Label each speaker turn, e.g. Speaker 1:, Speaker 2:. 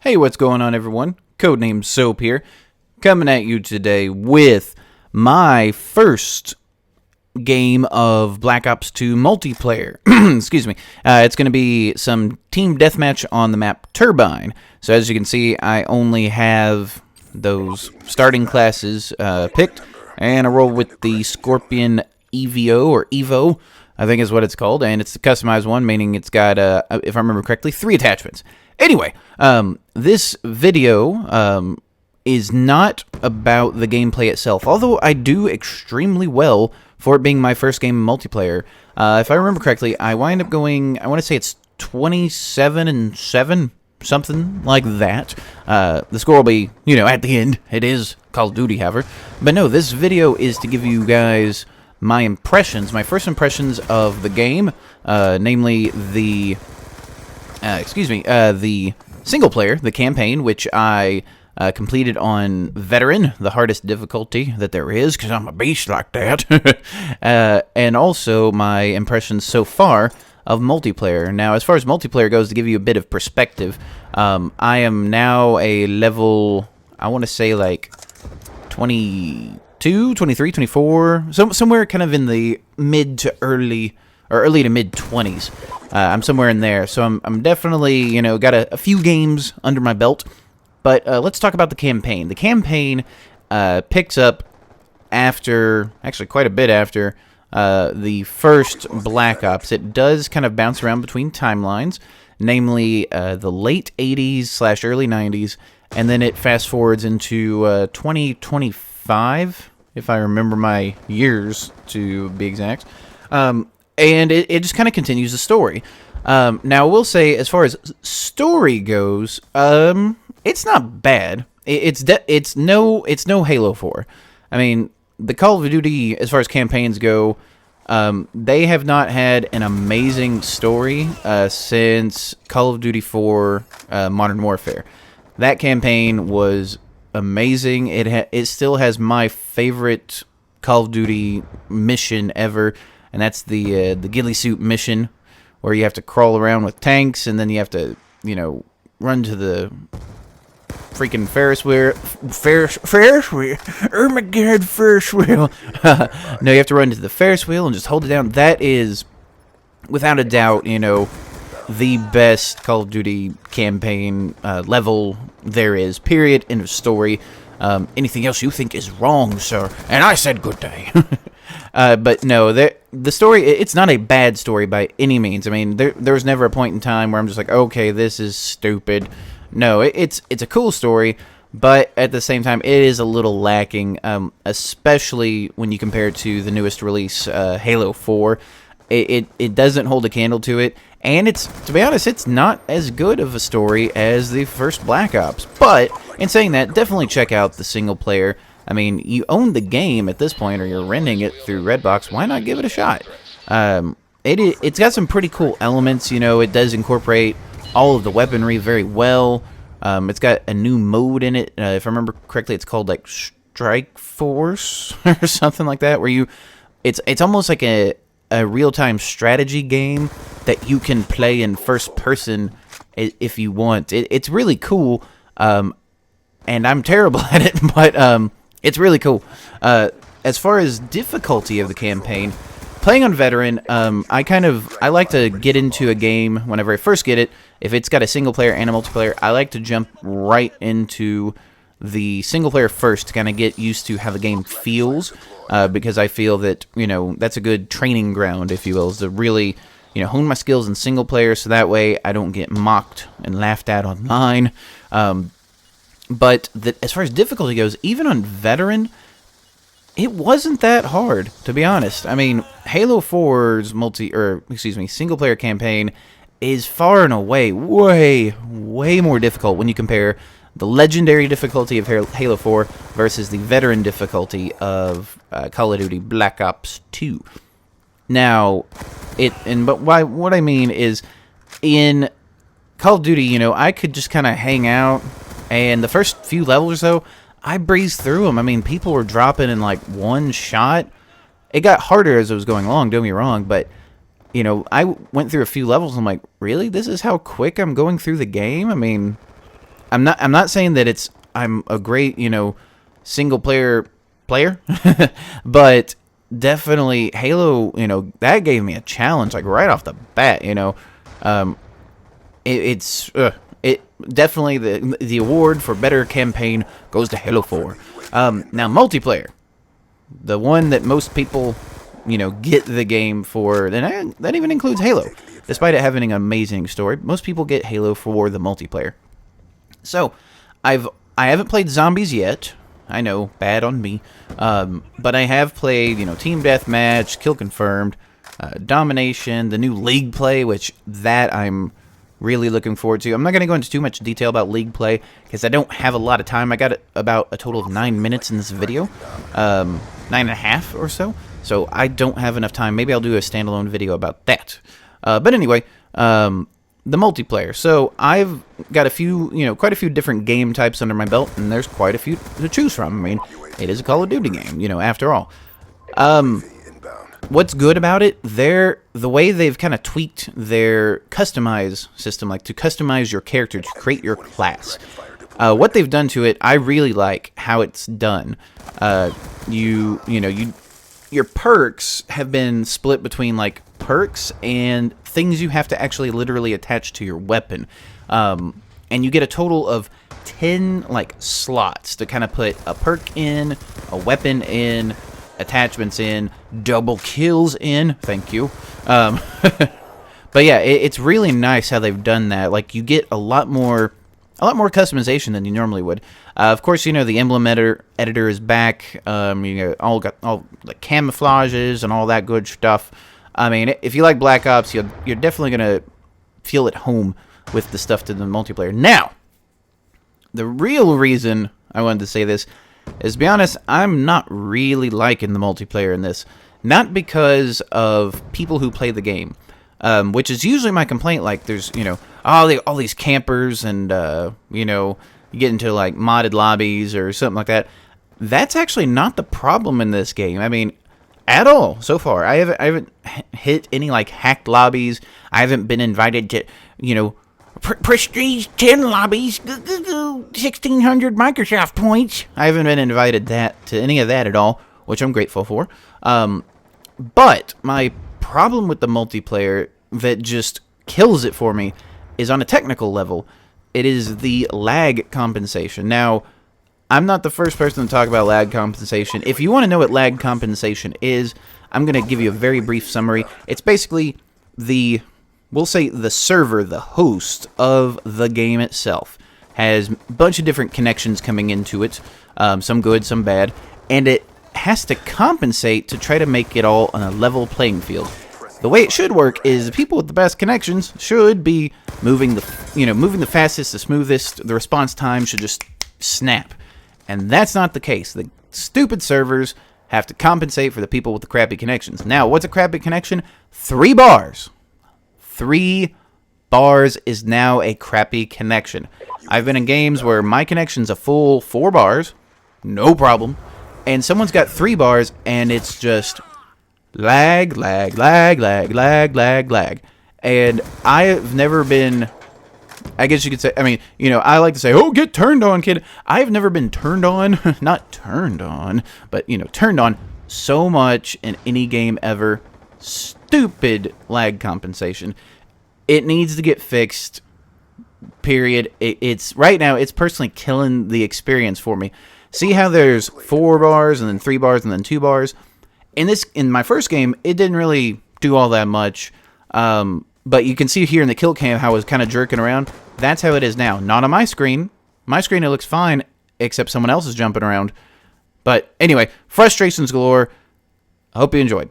Speaker 1: Hey, what's going on, everyone? Codename Soap here, coming at you today with my first game of Black Ops 2 multiplayer. Excuse me. It's going to be some team deathmatch on the map Turbine. So as you can see, I only have those starting classes picked, and I roll with the Scorpion EVO, or Evo, I think is what it's called, and it's the customized one, meaning it's got, if I remember correctly, 3 attachments. Anyway, this video is not about the gameplay itself, although I do extremely well for it being my first game in multiplayer. If I remember correctly, I wind up going, I want to say it's 27-7, something like that. The score will be, at the end. It is Call of Duty, however. But no, this video is to give you guys my impressions, my first impressions of the game, namely the single player, the campaign, which I completed on Veteran, the hardest difficulty that there is, because I'm a beast like that. And also my impressions so far of multiplayer. Now, as far as multiplayer goes, to give you a bit of perspective, I am now a level, I want to say like 22, 23, 24, somewhere kind of in the mid to early, or early to mid 20s. I'm somewhere in there, so I'm definitely, got a few games under my belt. But let's talk about the campaign. The campaign picks up after, actually quite a bit after, the first Black Ops. It does kind of bounce around between timelines, namely the late 80s / early 90s, and then it fast forwards into 2025, if I remember my years to be exact. And it just kind of continues the story. Now, I will say, as far as story goes, it's not bad. It's no Halo 4. I mean, the Call of Duty, as far as campaigns go, they have not had an amazing story since Call of Duty 4 Modern Warfare. That campaign was amazing. It still has my favorite Call of Duty mission ever, and that's the ghillie suit mission, where you have to crawl around with tanks, and then you have to, run to the freaking Ferris wheel. Oh my god, Ferris wheel. No, you have to run to the Ferris wheel and just hold it down. That is, without a doubt, the best Call of Duty campaign level there is, period, end of story. Anything else you think is wrong, sir. And I said good day. But no, the story, it's not a bad story by any means. I mean, there was never a point in time where I'm just like, okay, this is stupid. No, it's a cool story, but at the same time, it is a little lacking, especially when you compare it to the newest release, Halo 4. It doesn't hold a candle to it, and to be honest, it's not as good of a story as the first Black Ops. But in saying that, definitely check out the single player. I mean, you own the game at this point, or you're renting it through Redbox. Why not give it a shot? It's got some pretty cool elements. It does incorporate all of the weaponry very well. It's got a new mode in it. If I remember correctly, it's called like Strike Force or something like that, where it's almost like a real-time strategy game that you can play in first person if you want. It's really cool, and I'm terrible at it, but it's really cool. As far as difficulty of the campaign, playing on Veteran, I like to get into a game whenever I first get it. If it's got a single player and a multiplayer, I like to jump right into the single player first to kind of get used to how the game feels, because I feel that, that's a good training ground, if you will, is to really, hone my skills in single player, so that way I don't get mocked and laughed at online. But as far as difficulty goes, even on Veteran, it wasn't that hard, to be honest. I mean, Halo 4's single player campaign is far and away way more difficult when you compare the legendary difficulty of Halo 4 versus the veteran difficulty of Call of Duty Black Ops 2. Now, what I mean is, in Call of Duty, I could just kind of hang out, and the first few levels or so, I breezed through them. I mean, people were dropping in like one shot. It got harder as it was going along, don't get me wrong, but I went through a few levels and I'm like, really? This is how quick I'm going through the game? I mean, I'm not saying that I'm a great, single player, but definitely Halo, that gave me a challenge like right off the bat, it definitely the award for better campaign goes to Halo 4. Now multiplayer, the one that most people, get the game for, and that even includes Halo. Despite it having an amazing story, most people get Halo for the multiplayer. So, I haven't played zombies yet. I know, bad on me. But I have played, Team Deathmatch, Kill Confirmed, Domination, the new League play, which that I'm really looking forward to. I'm not going to go into too much detail about League play because I don't have a lot of time. I got about a total of 9 minutes in this video, 9.5 or so. So I don't have enough time. Maybe I'll do a standalone video about that. But anyway, the multiplayer. So I've got quite a few different game types under my belt, and there's quite a few to choose from. I mean, it is a Call of Duty game, after all. What's good about it? The way they've kind of tweaked their customize system, like to customize your character to create your class. What they've done to it, I really like how it's done. Your perks have been split between like perks and things you have to actually literally attach to your weapon. And you get a total of 10 like slots to kind of put a perk in, a weapon in, attachments in, double kills in. Thank you. But yeah, it's really nice how they've done that. Like you get a lot more customization than you normally would. Of course, the emblem editor is back. All the camouflages and all that good stuff. I mean, if you like Black Ops, you're definitely gonna feel at home with the stuff to the multiplayer. Now, the real reason I wanted to say this is, to be honest, I'm not really liking the multiplayer in this. Not because of people who play the game, which is usually my complaint. Like, there's, all these campers and, you get into, like, modded lobbies or something like that. That's actually not the problem in this game. I mean, at all so far. I haven't hit any, like, hacked lobbies. I haven't been invited to, Prestige 10 lobbies, 1,600 Microsoft points. I haven't been invited to any of that at all, which I'm grateful for. But my problem with the multiplayer that just kills it for me is on a technical level. It is the lag compensation. Now, I'm not the first person to talk about lag compensation. If you want to know what lag compensation is, I'm going to give you a very brief summary. It's basically we'll say the server, the host of the game itself, has a bunch of different connections coming into it, some good, some bad, and it has to compensate to try to make it all on a level playing field. The way it should work is the people with the best connections should be moving the fastest, the smoothest. The response time should just snap, and that's not the case. The stupid servers have to compensate for the people with the crappy connections. Now, what's a crappy connection? 3 bars. 3 bars is now a crappy connection. I've been in games where my connection's a full 4 bars, no problem, and someone's got 3 bars, and it's just lag, lag, lag, lag, lag, lag, lag. And I have never been, I guess you could say, I mean, I like to say, oh, get turned on, kid. I've never been turned on, not turned on, but, turned on so much in any game ever. Stupid lag compensation. It needs to get fixed. Period. It's right now. It's personally killing the experience for me. See how there's 4 bars and then 3 bars and then 2 bars. In my first game, it didn't really do all that much. But you can see here in the kill cam how I was kind of jerking around. That's how it is now. Not on my screen. My screen it looks fine, except someone else is jumping around. But anyway, frustrations galore. I hope you enjoyed.